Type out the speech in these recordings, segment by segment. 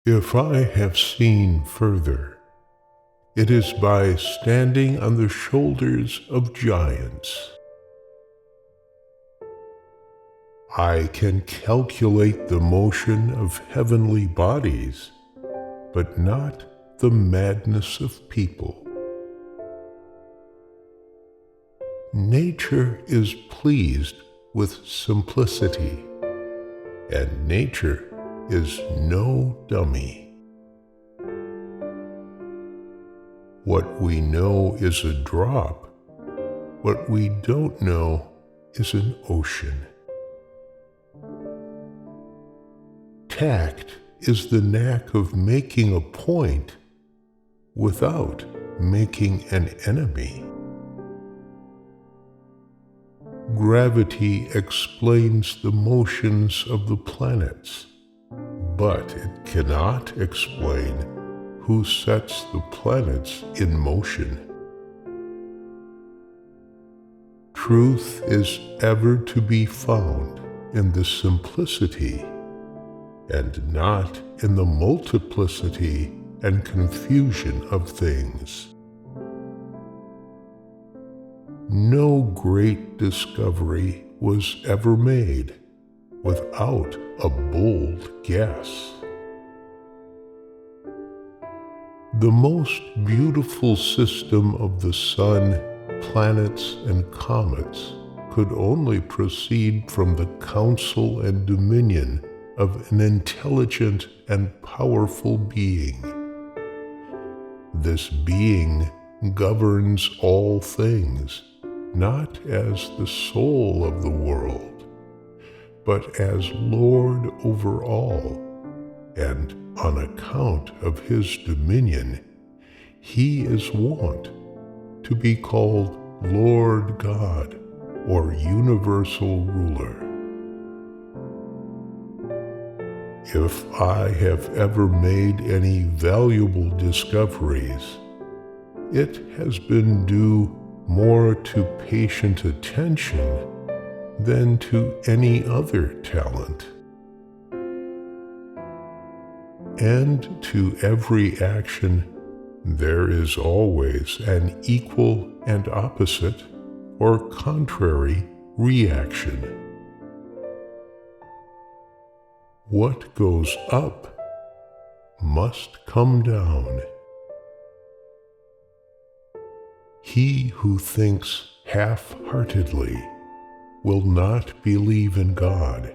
If I have seen further, it is by standing on the shoulders of giants. I can calculate the motion of heavenly bodies, but not the madness of people. Nature is pleased with simplicity, and nature is no dummy. What we know is a drop. What we don't know is an ocean. Tact is the knack of making a point without making an enemy. Gravity explains the motions of the planets, but it cannot explain who sets the planets in motion. Truth is ever to be found in the simplicity and not in the multiplicity and confusion of things. No great discovery was ever made without a bold guess. The most beautiful system of the sun, planets, and comets could only proceed from the counsel and dominion of an intelligent and powerful being. This being governs all things, not as the soul of the world, but as Lord over all, and on account of his dominion, he is wont to be called Lord God or universal ruler. If I have ever made any valuable discoveries, it has been due more to patient attention than to any other talent. And to every action, there is always an equal and opposite or contrary reaction. What goes up must come down. He who thinks half-heartedly will not believe in God,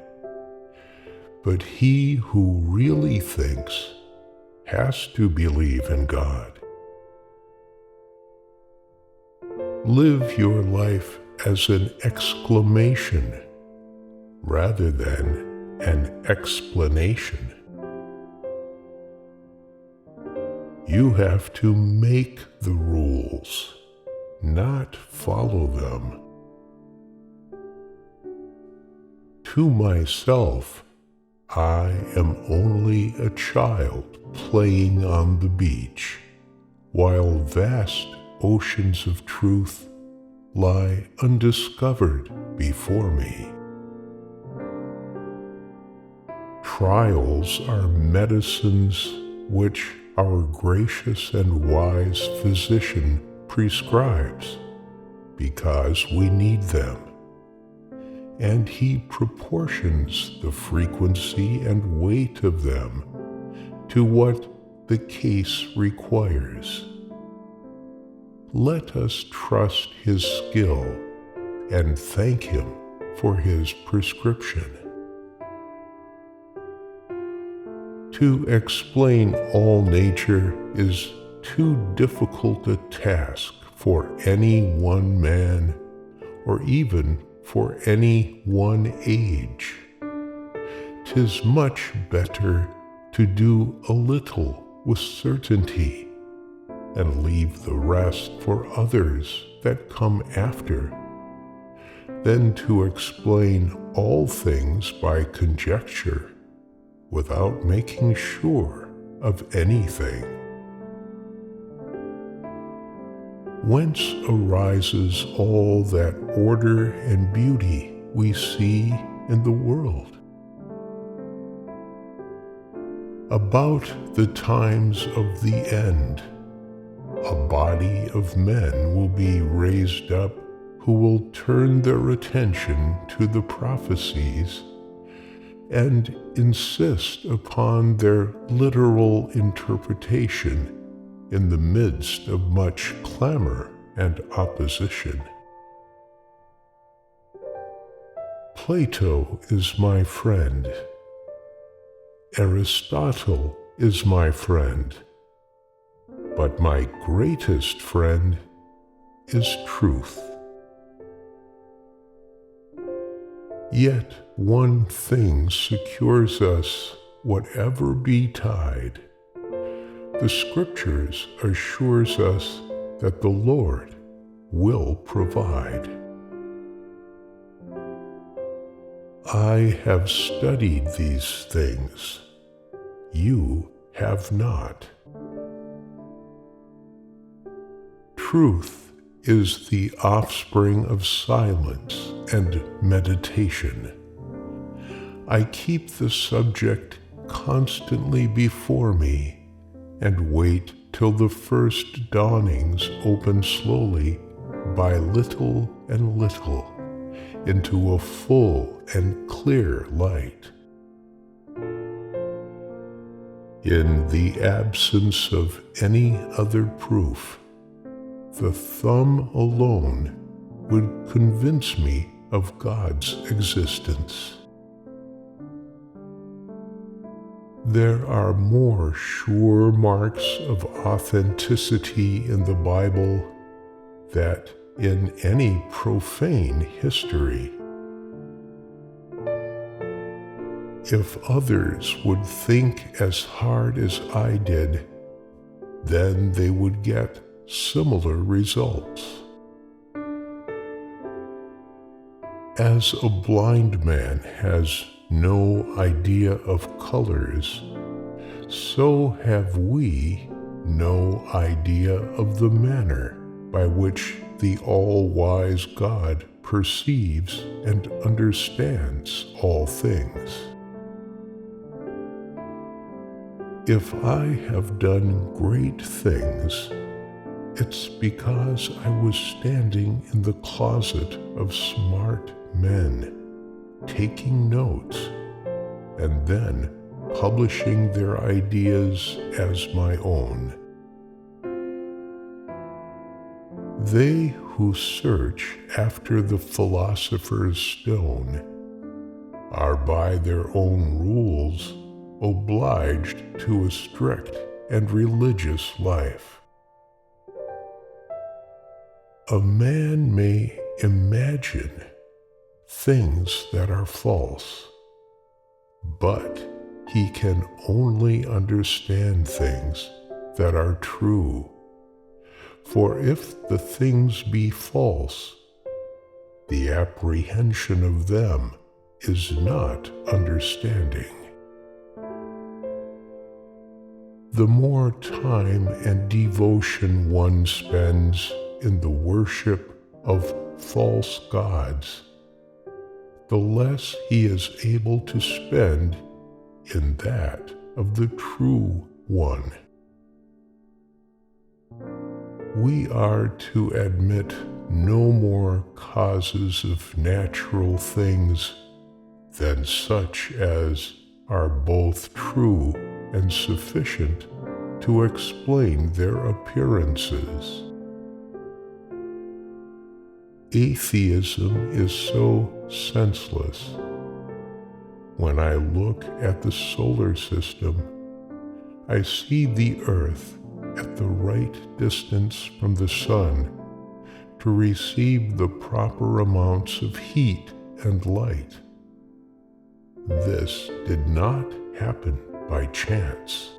but he who really thinks has to believe in God. Live your life as an exclamation rather than an explanation. You have to make the rules, not follow them. To myself, I am only a child playing on the beach, while vast oceans of truth lie undiscovered before me. Trials are medicines which our gracious and wise physician prescribes because we need them, and he proportions the frequency and weight of them to what the case requires. Let us trust his skill and thank him for his prescription. To explain all nature is too difficult a task for any one man or even for any one age. 'Tis much better to do a little with certainty and leave the rest for others that come after, than to explain all things by conjecture without making sure of anything. Whence arises all that order and beauty we see in the world? About the times of the end, a body of men will be raised up who will turn their attention to the prophecies and insist upon their literal interpretation in the midst of much clamor and opposition. Plato is my friend. Aristotle is my friend. But my greatest friend is truth. Yet one thing secures us whatever betide. The Scriptures assures us that the Lord will provide. I have studied these things. You have not. Truth is the offspring of silence and meditation. I keep the subject constantly before me and wait till the first dawnings open slowly by little and little into a full and clear light. In the absence of any other proof, the thumb alone would convince me of God's existence. There are more sure marks of authenticity in the Bible than in any profane history. If others would think as hard as I did, then they would get similar results. As a blind man has no idea of colors, so have we no idea of the manner by which the all-wise God perceives and understands all things. If I have done great things, it's because I was standing in the closet of smart men, taking notes, and then publishing their ideas as my own. They who search after the philosopher's stone are by their own rules obliged to a strict and religious life. A man may imagine things that are false, but he can only understand things that are true. For if the things be false, the apprehension of them is not understanding. The more time and devotion one spends in the worship of false gods, the less he is able to spend in that of the true one. We are to admit no more causes of natural things than such as are both true and sufficient to explain their appearances. Atheism is so senseless. When I look at the solar system, I see the Earth at the right distance from the Sun to receive the proper amounts of heat and light. This did not happen by chance.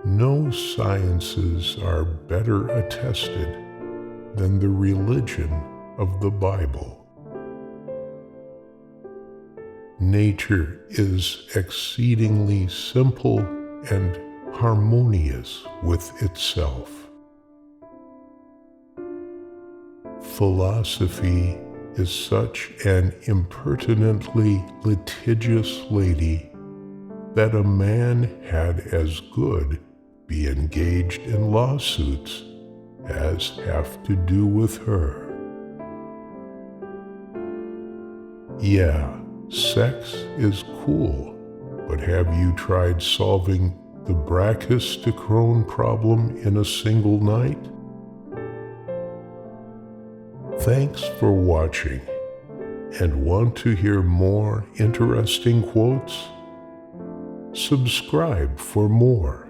No sciences are better attested than the religion of the Bible. Nature is exceedingly simple and harmonious with itself. Philosophy is such an impertinently litigious lady that a man had as good be engaged in lawsuits as have to do with her. Yeah, sex is cool, but have you tried solving the brachistochrone problem in a single night? Thanks for watching, and want to hear more interesting quotes? Subscribe for more.